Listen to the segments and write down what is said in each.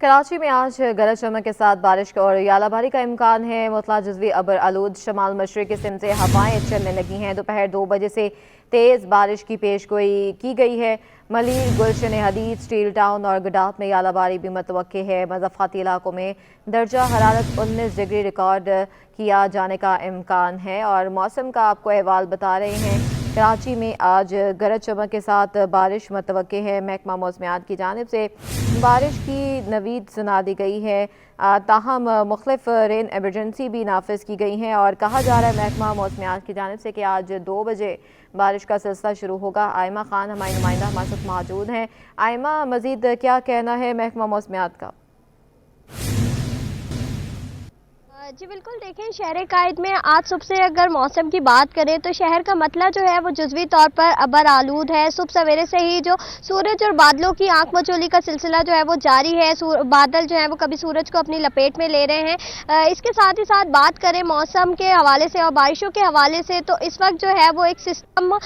कराची में आज गरज चमक के साथ बारिश और यालाबारी का इम्कान है। मुतला जज़वी अबर आलूद शमाल मशरक़ी सिमत से हवाएं चलने लगी हैं। दोपहर 2 बजे से तेज़ बारिश की पेशगोई की गई है। मलीर, गुलशन हदीद, स्टील टाउन और गडाफ में यालाबारी भी मुतवक्के है। मज़ाफ़ाती इलाकों में दर्जा हरारत 19 डिग्री रिकॉर्ड किया जाने का इम्कान है। और मौसम का आपको अहवाल बता रहे हैं। कराची में आज गरज चमक के साथ बारिश मुतवक्के है। महकमा मौसमियात की जानिब से बारिश की नवीद सुना दी गई है। ताहम मुख्तलिफ रेन एमरजेंसी भी नाफिज की गई हैं और कहा जा रहा है महकमा मौसमियात की जानिब से कि आज 2 बजे बारिश का सिलसिला शुरू होगा। आयमा खान हमारी नुमाइंदा हमारे साथ मौजूद हैं। आयमा, मज़ीद क्या कहना है महकमा मौसमियात का? जी बिल्कुल, देखें शहर कायद में आज सुबह से अगर मौसम की बात करें तो शहर का मतला जो है वो जुज़वी तौर पर अबर आलूद है। सुबह सवेरे से ही जो सूरज और बादलों की आंख मचोली का सिलसिला जो है वो जारी है। बादल जो है वो कभी सूरज को अपनी लपेट में ले रहे हैं। इसके साथ ही साथ बात करें मौसम के हवाले से और बारिशों के हवाले से तो इस वक्त जो है वो एक सिस्टम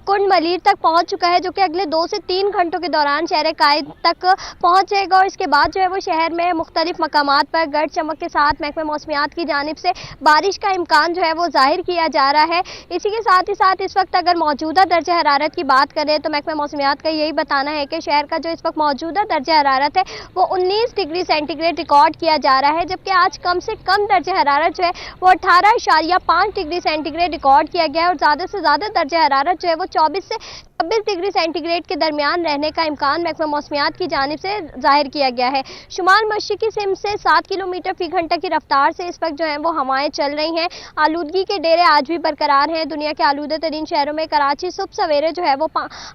कुंड मलीर तक पहुँच चुका है, जो कि अगले 2 से 3 घंटों के दौरान शहर कायद तक पहुँचेगा। और इसके बाद जो है वो शहर में मुख्तलिफ मकामात पर गरज चमक के साथ महकमा मौसमियात की जानिब से बारिश का इम्कान जो है वो जाहिर किया जा रहा है। इसी के साथ ही साथ इस वक्त अगर मौजूदा दर्जा हरारत की बात करें तो महकमा मौसमियात का यही बताना है कि शहर का जो इस वक्त मौजूदा दर्जा हरारत है वो 19 डिग्री सेंटीग्रेड रिकॉर्ड किया जा रहा है, जबकि आज कम से कम दर्जा हरारत जो है वो 18.5 डिग्री सेंटीग्रेड रिकॉर्ड किया गया है और ज़्यादा से ज़्यादा दर्जा हरारत जो है वो 24 से 26 डिग्री सेंटीग्रेड के दरमियान रहने का इम्कान महकमा मौसमियात की जानिब से जाहिर किया गया है। शुमाल मशरिकी सिमत से 7 किलोमीटर फी घंटा की रफ्तार से इस वक्त जो है वो हवाएं चल रही हैं। आलूदगी के डेरे आज भी बरकरार हैं। दुनिया के आलूदा तरीन शहरों में कराची सुबह सवेरे जो है वो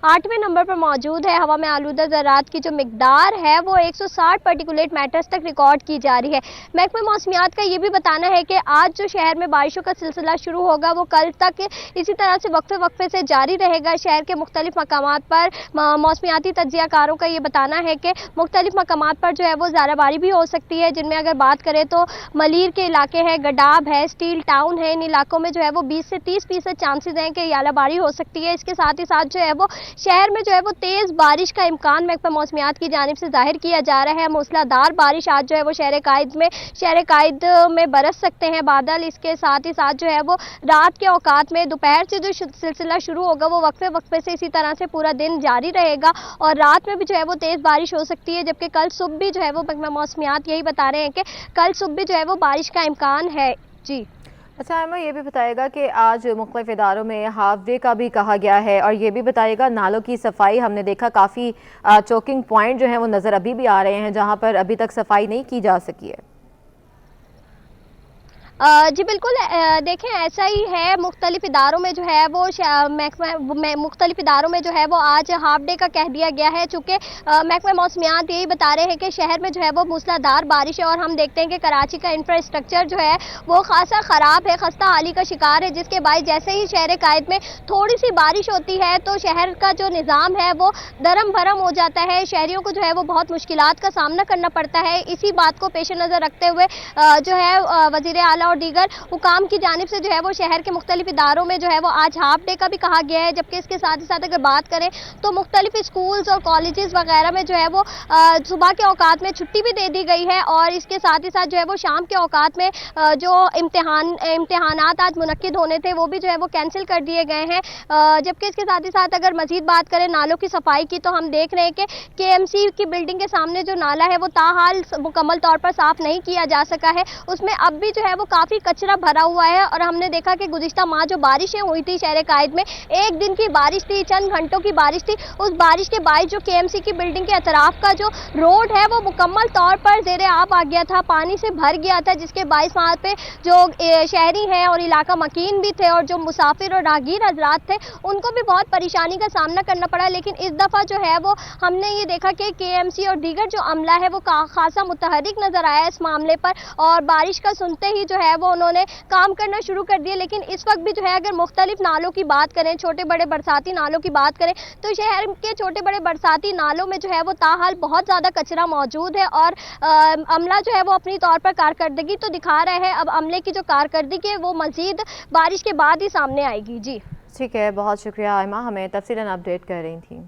8वें नंबर पर मौजूद है। हवा में आलूदा ज़रात की जो मिकदार है वो 160 पार्टिकुलेट मैटर्स तक रिकॉर्ड की जा रही है। महकमा मौसमियात का ये भी बताना है कि आज जो शहर में बारिशों का सिलसिला शुरू होगा वो कल तक इसी तरह से वक्फे वक्फे से जारी रहेगा। शहर के मुख्तलिफ मकामात पर मौसमियाती तज्जियाकारों का ये बताना है कि मुख्तलिफ मकामात पर जो है वो ज़्यादाबारी भी हो सकती है, जिनमें अगर बात करें तो मलीर के इलाके हैं, गडाब है, स्टील टाउन है, इन इलाकों में जो है वो 20 से 30% चांसेस हैं कि यालाबारी हो सकती है। इसके साथ ही साथ जो है वो शहर में जो है वो तेज़ बारिश का इम्कान महकमा मौसमियात की जानिब से जाहिर किया जा रहा है। मूसलाधार बारिश आज जो है वो शहर कायद में बरस सकते हैं बादल। इसके साथ ही साथ जो है वो रात के औकात में दोपहर से जो सिलसिला शुरू होगा वो वक्फे वक्फे से इसी तरह से पूरा दिन जारी रहेगा और रात में भी जो है वो तेज़ बारिश हो सकती है, जबकि कल सुबह भी जो है वो महकमा मौसमियात यही बता रहे हैं कि कल सुबह भी जो है वो बारिश का इम्कान है। जी अच्छा, आयमा ये भी बताएगा कि आज मुख्तलिफ इदारों में हाफ डे का भी कहा गया है और ये भी बताइएगा नालों की सफाई। हमने देखा काफ़ी चोकिंग पॉइंट जो हैं वो नज़र अभी भी आ रहे हैं जहाँ पर अभी तक सफाई नहीं की जा सकी है। जी बिल्कुल, देखें ऐसा ही है। मुख्तलिफ इदारों में जो है वो मुख्तलिफ इदारों में जो है वो आज हाफ डे का कह दिया गया है, चूँकि महकमा मौसमियात यही बता रहे हैं कि शहर में जो है वो मूसलाधार बारिश है और हम देखते हैं कि कराची का इंफ्रास्ट्रक्चर जो है वो खासा ख़राब है, खस्ता हाली का शिकार है, जिसके बाद जैसे ही शहर कायद में थोड़ी सी बारिश होती है तो शहर का जो निज़ाम है वो दरम भरम हो जाता है। शहरियों को जो है वो बहुत मुश्किलात का सामना करना पड़ता है। इसी बात को पेश नज़र रखते हुए जो है वज़ीर आला और दीगर हुकाम की जानिब से जो है वो शहर के मुख्तलिफ इदारों में जो है वो आज हाफ डे का भी कहा गया है, जबकि इसके साथ ही साथ अगर बात करें तो मुख्तलिफ स्कूल्स और कॉलेजेस वगैरह में जो है वो सुबह के औकात में छुट्टी भी दे दी गई है और इसके साथ ही साथ जो है वो शाम के औकात में जो इम्तिहानात आज मुनक्किद होने थे वो भी जो है वो कैंसिल कर दिए गए हैं। जबकि इसके साथ ही साथ अगर मजीद बात करें नालों की सफाई की तो हम देख रहे हैं कि KMC की बिल्डिंग के सामने जो नाला है वो ताहाल मुकम्मल तौर पर साफ नहीं किया जा सका है। उसमें अब भी जो है वो काफ़ी कचरा भरा हुआ है और हमने देखा कि गुज़िश्ता माह जो बारिशें हुई थी शहर कायद में, एक दिन की बारिश थी, चंद घंटों की बारिश थी, उस बारिश के बाद जो KMC की बिल्डिंग के अतराफ का जो रोड है वो मुकम्मल तौर पर ज़ेरे आब आ गया था, पानी से भर गया था, जिसके बाइस वहाँ पे जो शहरी हैं और इलाका मकीन भी थे और जो मुसाफिर और राहगीर हजरात थे उनको भी बहुत परेशानी का सामना करना पड़ा। लेकिन इस दफ़ा जो है वो हमने ये देखा कि KMC और दीगर जो अमला है वो खासा मुतहरिक नज़र आया इस मामले पर और बारिश का सुनते ही जो है वो उन्होंने काम करना शुरू कर दिया। लेकिन इस वक्त भी जो है अगर मुख्तलिफ नालों की बात करें, छोटे बड़े बरसाती नालों की बात करें तो शहर के छोटे बड़े बरसाती नालों में जो है वो ताहाल बहुत ज़्यादा कचरा मौजूद है और अमला जो है वो अपनी तौर पर कारकर्दगी तो दिखा रहा है। अब अमले की जो कारकर्दगी है वो मज़ीद बारिश के बाद ही सामने आएगी। जी ठीक है, बहुत शुक्रिया आयमा, हमें तफसीलन अपडेट कर रही थी।